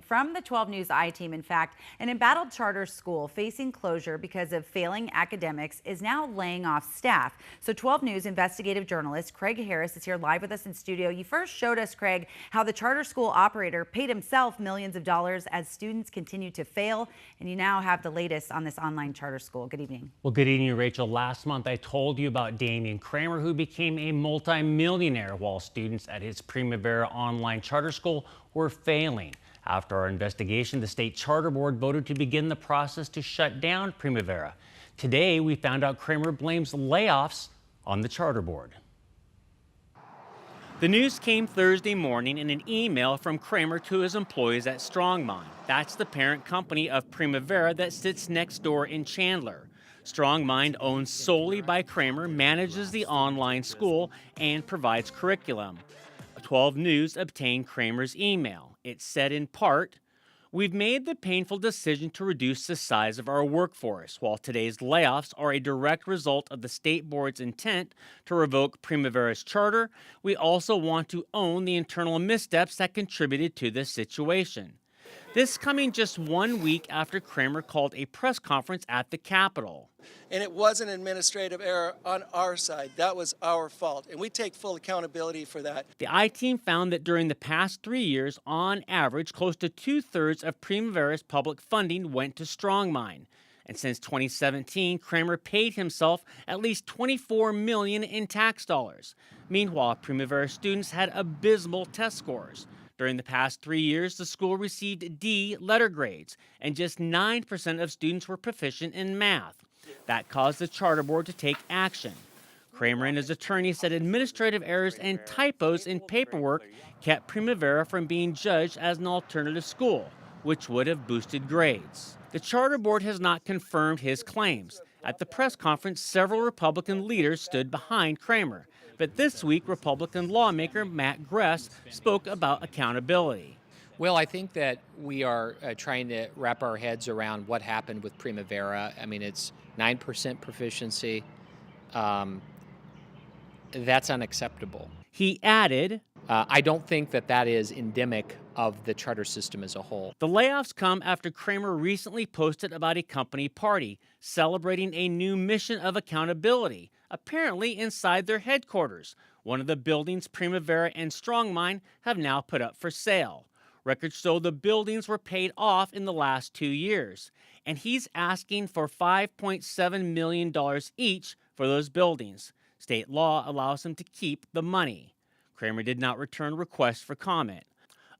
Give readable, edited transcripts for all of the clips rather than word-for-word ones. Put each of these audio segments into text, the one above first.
From the 12 News I-team, in fact, an embattled charter school facing closure because of failing academics is now laying off staff. So 12 News investigative journalist Craig Harris is here live with us in studio. You first showed us, Craig, how the charter school operator paid himself millions of dollars as students continue to fail. And you now have the latest on this online charter school. Good evening. Well, good evening, Rachel. Last month, I told you about Damian Creamer, who became a multi-millionaire while students at his Primavera Online charter school were failing. After our investigation, the state charter board voted to begin the process to shut down Primavera. Today, we found out Creamer blames layoffs on the charter board. The news came Thursday morning in an email from Creamer to his employees at Strongmind. That's the parent company of Primavera that sits next door in Chandler. Strongmind, owned solely by Creamer, manages the online school and provides curriculum. 12 News obtained Creamer's email. It said in part, "We've made the painful decision to reduce the size of our workforce. While today's layoffs are a direct result of the state board's intent to revoke Primavera's charter, we also want to own the internal missteps that contributed to this situation." This coming just 1 week after Creamer called a press conference at the Capitol. And it was an administrative error on our side. That was our fault, and we take full accountability for that. The I-team found that during the past 3 years, on average, close to 2/3 of Primavera's public funding went to Strongmind. And since 2017, Creamer paid himself at least $24 million in tax dollars. Meanwhile, Primavera students had abysmal test scores. During the past 3 years, the school received D letter grades, and just 9% of students were proficient in math. That caused the charter board to take action. Creamer and his attorney said administrative errors and typos in paperwork kept Primavera from being judged as an alternative school, which would have boosted grades. The charter board has not confirmed his claims. At the press conference, several Republican leaders stood behind Creamer. But this week, Republican lawmaker Matt Gress spoke about accountability. Well, I think that we are trying to wrap our heads around what happened with Primavera. I mean, it's 9% proficiency. That's unacceptable. He added, I don't think that that is endemic of the charter system as a whole. The layoffs come after Creamer recently posted about a company party celebrating a new mission of accountability, apparently inside their headquarters, one of the buildings Primavera and Strongmind have now put up for sale. Records show the buildings were paid off in the last 2 years, and he's asking for $5.7 million each for those buildings. State law allows him to keep the money. Creamer did not return requests for comment.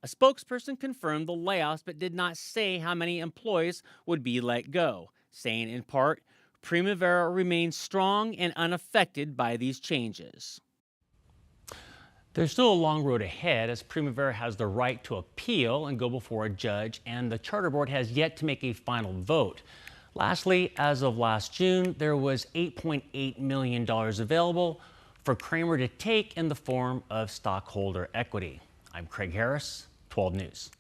A spokesperson confirmed the layoffs but did not say how many employees would be let go, saying in part, Primavera remains strong and unaffected by these changes. There's still a long road ahead as Primavera has the right to appeal and go before a judge, and the charter board has yet to make a final vote. Lastly, as of last June, there was $8.8 million available for Creamer to take in the form of stockholder equity. I'm Craig Harris, 12 News.